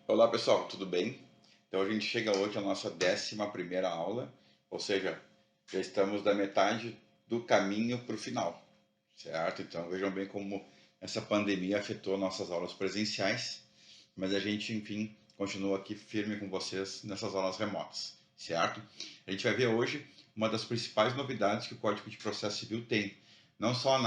Olá pessoal, tudo bem? Então a gente chega hoje à nossa 11ª aula, ou seja, já estamos da metade do caminho para o final, certo? Então vejam bem como essa pandemia afetou nossas aulas presenciais, mas a gente, enfim, continua aqui firme com vocês nessas aulas remotas, certo? A gente vai ver hoje uma das principais novidades que o Código de Processo Civil tem, não só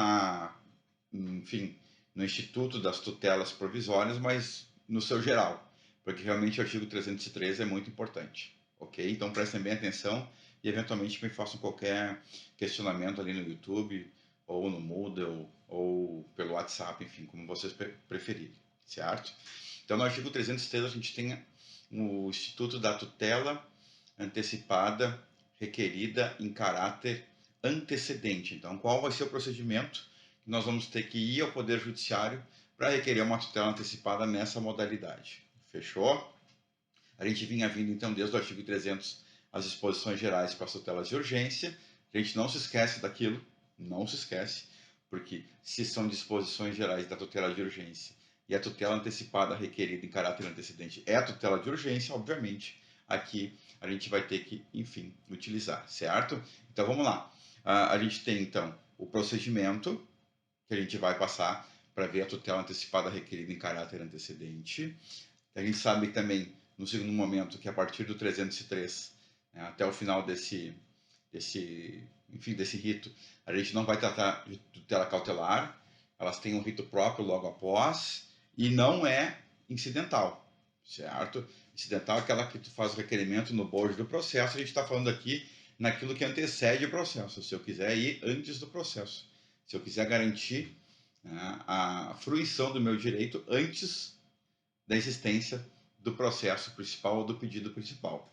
enfim, no Instituto das Tutelas Provisórias, mas no seu geral, porque realmente o artigo 313 é muito importante, ok? Então prestem bem atenção e eventualmente me façam qualquer questionamento ali no YouTube, ou no Moodle, ou pelo WhatsApp, enfim, como vocês preferirem, certo? Então no artigo 313 a gente tem o Instituto da Tutela Antecipada Requerida em caráter antecedente. Então, qual vai ser o procedimento que nós vamos ter que ir ao Poder Judiciário para requerer uma tutela antecipada nessa modalidade? Fechou? A gente vinha vindo, então, desde o artigo 300, as disposições gerais para as tutelas de urgência. A gente não se esquece daquilo, não se esquece, porque se são disposições gerais da tutela de urgência e a tutela antecipada requerida em caráter antecedente é a tutela de urgência, obviamente, aqui a gente vai ter que, enfim, utilizar, certo? Então vamos lá. A gente tem, então, o procedimento que a gente vai passar para ver a tutela antecipada requerida em caráter antecedente. A gente sabe também, no segundo momento, que a partir do 303, né, até o final desse rito, a gente não vai tratar de tutela cautelar, elas têm um rito próprio logo após, e não é incidental, certo? Incidental é aquela que tu faz o requerimento no bojo do processo, a gente está falando aqui naquilo que antecede o processo, se eu quiser ir antes do processo, se eu quiser garantir, né, a fruição do meu direito antes da existência do processo principal ou do pedido principal.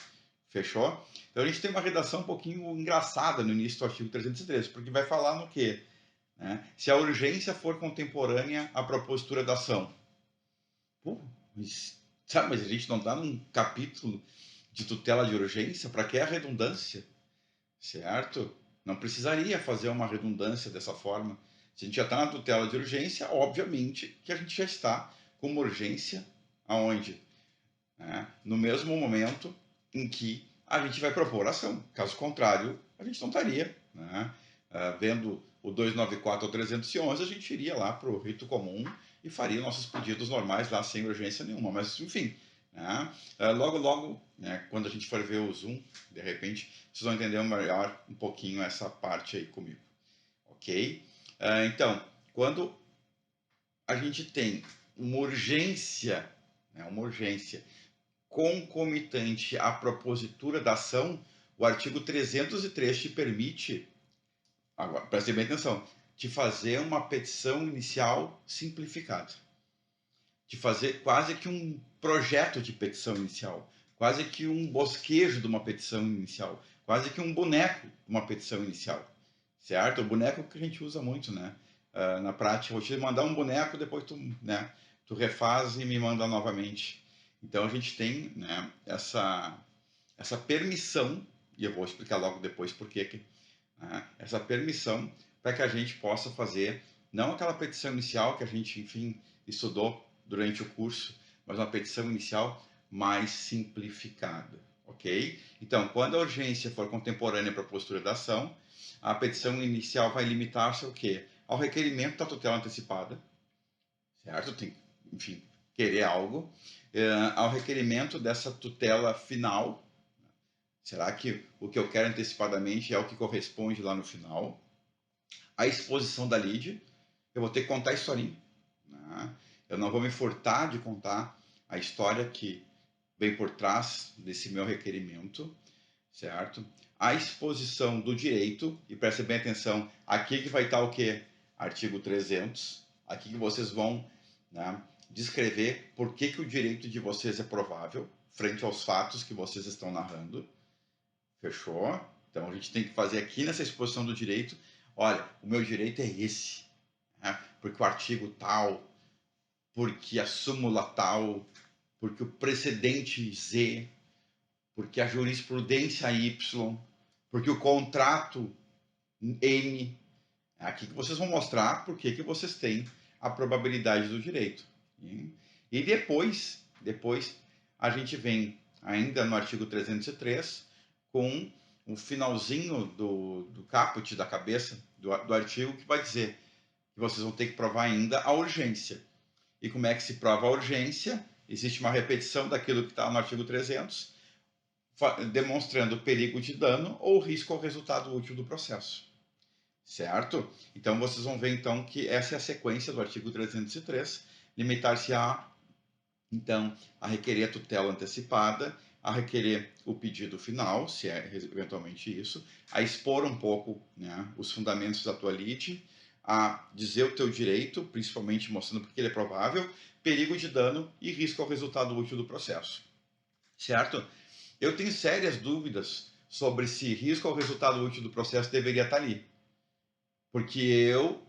Fechou? Então a gente tem uma redação um pouquinho engraçada no início do artigo 313, porque vai falar no quê? Né? Se a urgência for contemporânea à propositura da ação. Pô, mas a gente não está num capítulo de tutela de urgência? Para que a redundância? Certo? Não precisaria fazer uma redundância dessa forma. Se a gente já está na tutela de urgência, obviamente que a gente já está com uma urgência aonde? Né? No mesmo momento em que a gente vai propor ação. Caso contrário, a gente não estaria. Né? Vendo o 294 ou 311, a gente iria lá para o rito comum e faria nossos pedidos normais lá sem urgência nenhuma. Mas, enfim, né? Logo, logo, né, quando a gente for ver o Zoom, de repente, vocês vão entender melhor um pouquinho essa parte aí comigo. Ok? Então, quando a gente tem uma urgência concomitante à propositura da ação, o artigo 303 te permite, agora preste bem atenção, te fazer uma petição inicial simplificada, de fazer quase que um projeto de petição inicial, quase que um bosquejo de uma petição inicial, quase que um boneco de uma petição inicial, certo? O boneco que a gente usa muito, né? Na prática, vou te mandar um boneco, depois tu refaz e me manda novamente. Então a gente tem, né, essa permissão, e eu vou explicar logo depois por que, né, essa permissão para que a gente possa fazer, não aquela petição inicial que a gente, enfim, estudou durante o curso, mas uma petição inicial mais simplificada, ok? Então, quando a urgência for contemporânea à propositura da ação, a petição inicial vai limitar-se ao quê? Ao requerimento da tutela antecipada, certo? Tem, enfim, querer algo, ao requerimento dessa tutela final. Será que o que eu quero antecipadamente é o que corresponde lá no final? A exposição da lide, eu vou ter que contar a historinha. Né? Eu não vou me furtar de contar a história que vem por trás desse meu requerimento, certo? A exposição do direito, e prestem bem atenção, aqui que vai estar o quê? Artigo 300, aqui que vocês vão, né, descrever por que o direito de vocês é provável, frente aos fatos que vocês estão narrando. Fechou? Então a gente tem que fazer aqui nessa exposição do direito, olha, o meu direito é esse, né? Porque o artigo tal, porque a súmula tal, porque o precedente Z, porque a jurisprudência Y, porque o contrato N. É aqui que vocês vão mostrar por que vocês têm a probabilidade do direito. E depois a gente vem ainda no artigo 303 com o finalzinho do caput, da cabeça do artigo, que vai dizer que vocês vão ter que provar ainda a urgência. E como é que se prova a urgência? Existe uma repetição daquilo que está no artigo 300, demonstrando perigo de dano ou risco ao resultado útil do processo. Certo? Então, vocês vão ver, então, que essa é a sequência do artigo 303, limitar-se-á, então, a requerer a tutela antecipada, a requerer o pedido final, se é eventualmente isso, a expor um pouco, né, os fundamentos da tua lide, a dizer o teu direito, principalmente mostrando porque ele é provável, perigo de dano e risco ao resultado útil do processo. Certo? Eu tenho sérias dúvidas sobre se risco ao resultado útil do processo deveria estar ali. Porque eu,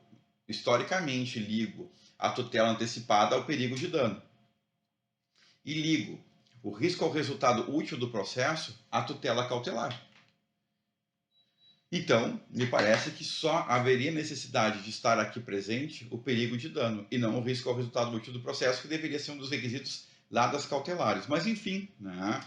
historicamente, ligo a tutela antecipada ao perigo de dano. E ligo o risco ao resultado útil do processo à tutela cautelar. Então, me parece que só haveria necessidade de estar aqui presente o perigo de dano e não o risco ao resultado útil do processo, que deveria ser um dos requisitos lá das cautelares. Mas, enfim, né?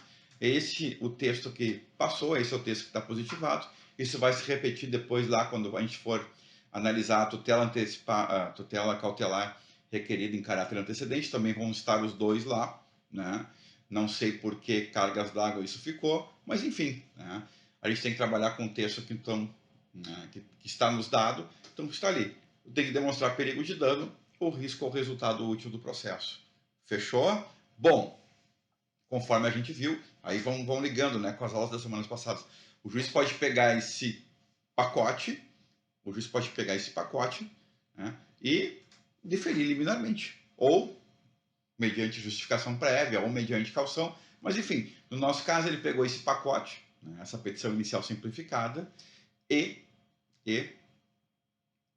O texto que passou, esse é o texto que está positivado. Isso vai se repetir depois lá quando a gente for analisar a tutela cautelar requerida em caráter antecedente. Também vão estar os dois lá, né? Não sei por que cargas d'água isso ficou, mas enfim, né? A gente tem que trabalhar com o texto que, então, né, que está nos dado, então está ali. Tem que demonstrar perigo de dano ou risco ao resultado útil do processo. Fechou? Bom, conforme a gente viu, aí vão ligando, né, com as aulas das semanas passadas. O juiz pode pegar esse pacote, né, e deferir liminarmente, ou mediante justificação prévia, ou mediante caução, mas enfim, no nosso caso ele pegou esse pacote, né, essa petição inicial simplificada, e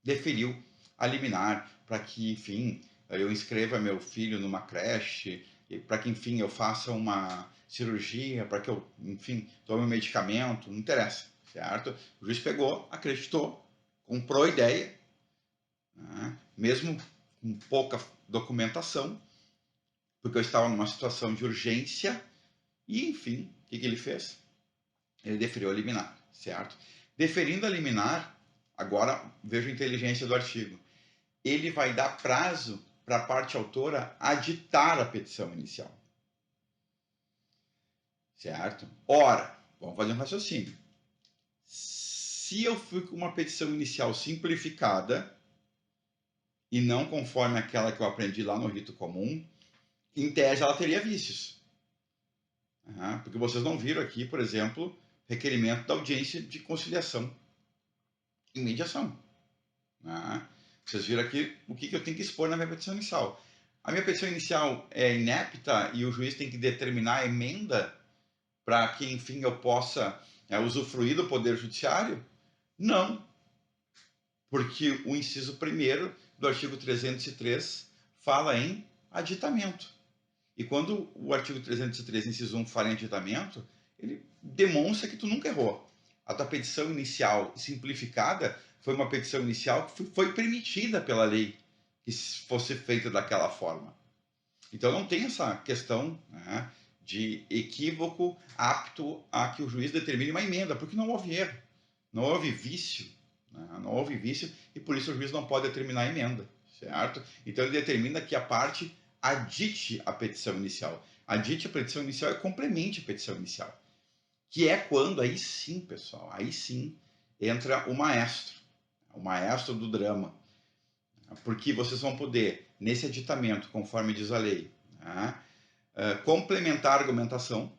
deferiu a liminar para que, enfim, eu inscreva meu filho numa creche, para que, enfim, eu faça uma cirurgia, para que eu, enfim, tome um medicamento, não interessa, certo? O juiz pegou, acreditou, comprou a ideia, né, mesmo com pouca documentação, porque eu estava numa situação de urgência, e, enfim, o que ele fez? Ele deferiu a liminar, certo? Deferindo a liminar, agora veja a inteligência do artigo. Ele vai dar prazo para a parte autora aditar a petição inicial. Certo? Ora, vamos fazer um raciocínio. Se eu fui com uma petição inicial simplificada e não conforme aquela que eu aprendi lá no rito comum, em tese ela teria vícios. Porque vocês não viram aqui, por exemplo, requerimento da audiência de conciliação e mediação. Vocês viram aqui o que eu tenho que expor na minha petição inicial. A minha petição inicial é inepta e o juiz tem que determinar a emenda para que, enfim, eu possa usufruir do Poder Judiciário? Não, porque o inciso 1º do artigo 303 fala em aditamento. E quando o artigo 303, inciso 1, fala em aditamento, ele demonstra que tu nunca errou. A tua petição inicial simplificada foi uma petição inicial que foi permitida pela lei que fosse feita daquela forma. Então não tem essa questão, né, de equívoco apto a que o juiz determine uma emenda, porque não houve erro, não houve vício, né, não houve vício e por isso o juiz não pode determinar a emenda, certo? Então ele determina que a parte adite a petição inicial. Adite a petição inicial e complemente a petição inicial. Que é quando, aí sim, pessoal, aí sim entra o maestro do drama. Porque vocês vão poder, nesse aditamento, conforme diz a lei, né, complementar a argumentação.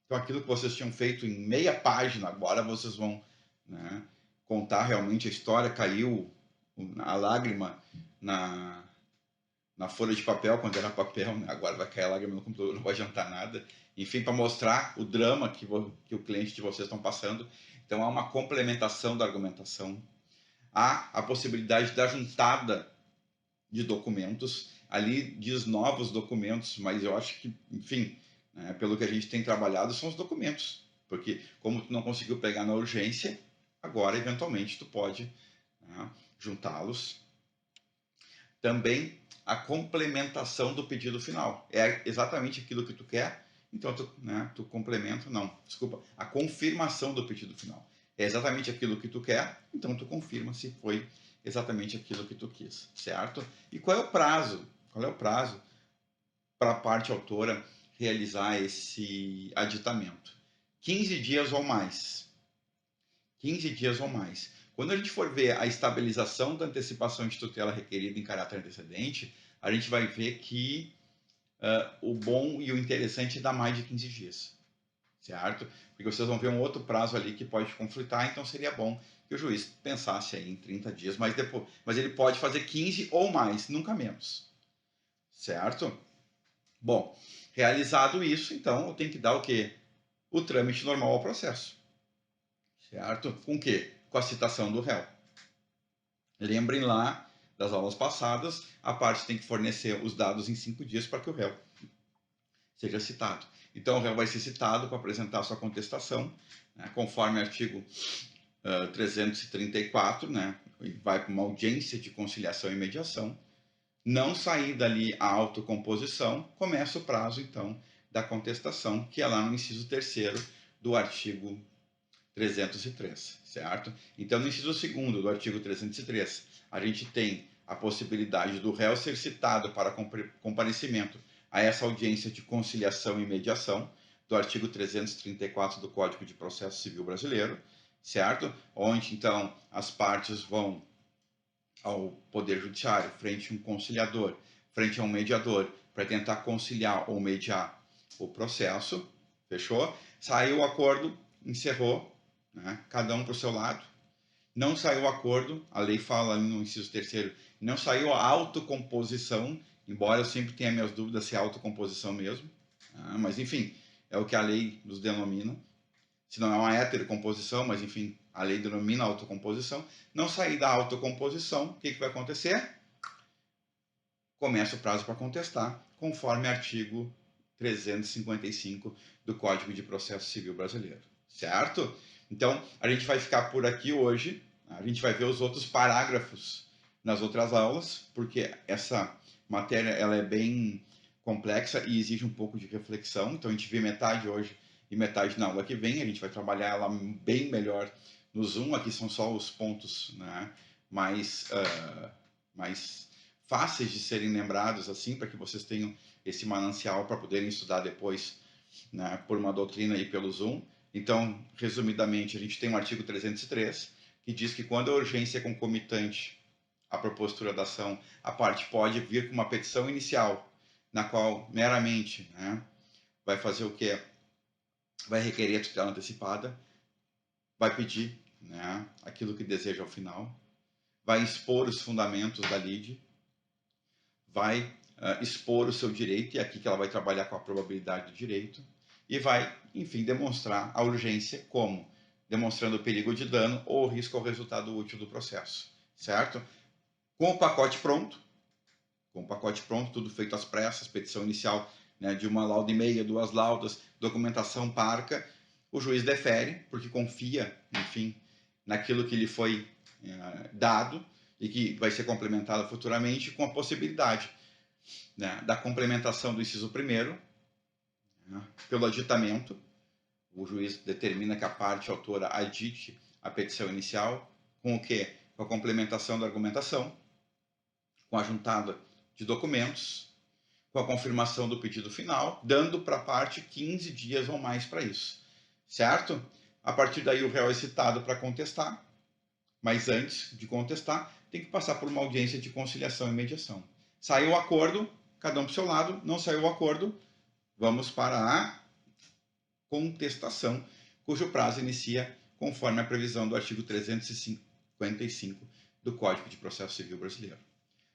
Então, aquilo que vocês tinham feito em meia página, agora vocês vão, né, contar realmente a história. Caiu a lágrima na folha de papel, quando era papel, né? Agora vai cair a lágrima no computador, não vai adiantar nada. Enfim, para mostrar o drama que o cliente de vocês estão passando. Então, há uma complementação da argumentação. Há a possibilidade da juntada de documentos. Ali diz novos documentos, mas eu acho que, enfim, né, pelo que a gente tem trabalhado, são os documentos. Porque como tu não conseguiu pegar na urgência, agora, eventualmente, tu pode, né, juntá-los. Também a complementação do pedido final. É exatamente aquilo que tu quer então tu complementa, não, desculpa, a confirmação do pedido final. É exatamente aquilo que tu quer, então tu confirma se foi exatamente aquilo que tu quis, certo? E qual é o prazo? Qual é o prazo para a parte autora realizar esse aditamento? 15 dias ou mais. 15 dias ou mais. Quando a gente for ver a estabilização da antecipação de tutela requerida em caráter antecedente, a gente vai ver que o bom e o interessante é dar mais de 15 dias, certo? Porque vocês vão ver um outro prazo ali que pode conflitar, então seria bom que o juiz pensasse aí em 30 dias, mas ele pode fazer 15 ou mais, nunca menos, certo? Bom, realizado isso, então eu tenho que dar o quê? O trâmite normal ao processo, certo? Com o quê? Com a citação do réu. Lembrem lá das aulas passadas, a parte tem que fornecer os dados em 5 dias para que o réu seja citado. Então, o réu vai ser citado para apresentar sua contestação, né, conforme artigo 334, né, vai para uma audiência de conciliação e mediação. Não sair dali a autocomposição, começa o prazo, então, da contestação, que é lá no inciso 3º do artigo 303, certo? Então, no inciso 2º do artigo 303, a gente tem a possibilidade do réu ser citado para comparecimento a essa audiência de conciliação e mediação, do artigo 334 do Código de Processo Civil Brasileiro, certo? Onde, então, as partes vão ao Poder Judiciário, frente a um conciliador, frente a um mediador, para tentar conciliar ou mediar o processo, fechou? Saiu o acordo, encerrou, né? Cada um para o seu lado. Não saiu o acordo, a lei fala no inciso 3º, não saiu a autocomposição, embora eu sempre tenha minhas dúvidas se é autocomposição mesmo, mas enfim, é o que a lei nos denomina. Se não é uma heterocomposição, mas enfim, a lei denomina autocomposição. Não sair da autocomposição, o que vai acontecer? Começa o prazo para contestar, conforme artigo 355 do Código de Processo Civil Brasileiro, certo? Então, a gente vai ficar por aqui hoje, a gente vai ver os outros parágrafos nas outras aulas, porque essa matéria ela é bem complexa e exige um pouco de reflexão, então a gente vê metade hoje e metade na aula que vem, a gente vai trabalhar ela bem melhor no Zoom, aqui são só os pontos, né, mais fáceis de serem lembrados, assim, para que vocês tenham esse manancial para poderem estudar depois, né, por uma doutrina e pelo Zoom. Então, resumidamente, a gente tem o artigo 303, que diz que quando a urgência é concomitante à propositura da ação, a parte pode vir com uma petição inicial, na qual meramente, né, vai fazer o quê? Vai requerer a tutela antecipada, vai pedir, né, aquilo que deseja ao final, vai expor os fundamentos da lide, vai expor o seu direito, e é aqui que ela vai trabalhar com a probabilidade do direito, e vai, enfim, demonstrar a urgência como? Demonstrando o perigo de dano ou risco ao resultado útil do processo, certo? Com o pacote pronto, tudo feito às pressas, petição inicial, né, de uma lauda e meia, 2 laudas, documentação parca, o juiz defere, porque confia, enfim, naquilo que lhe foi dado e que vai ser complementado futuramente, com a possibilidade, né, da complementação do inciso 1º, né, pelo aditamento. O juiz determina que a parte autora adite a petição inicial, com o quê? Com a complementação da argumentação, com a juntada de documentos, com a confirmação do pedido final, dando para a parte 15 dias ou mais para isso, certo? A partir daí o réu é citado para contestar, mas antes de contestar, tem que passar por uma audiência de conciliação e mediação. Saiu o acordo, cada um para o seu lado. Não saiu o acordo, vamos para a contestação, cujo prazo inicia conforme a previsão do artigo 355 do Código de Processo Civil Brasileiro.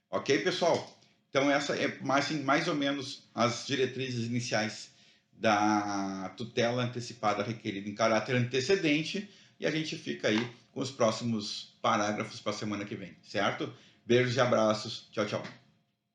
Ok, pessoal? Então, essa é mais ou menos as diretrizes iniciais da tutela antecipada requerida em caráter antecedente, e a gente fica aí com os próximos parágrafos para a semana que vem, certo? Beijos e abraços. Tchau, tchau.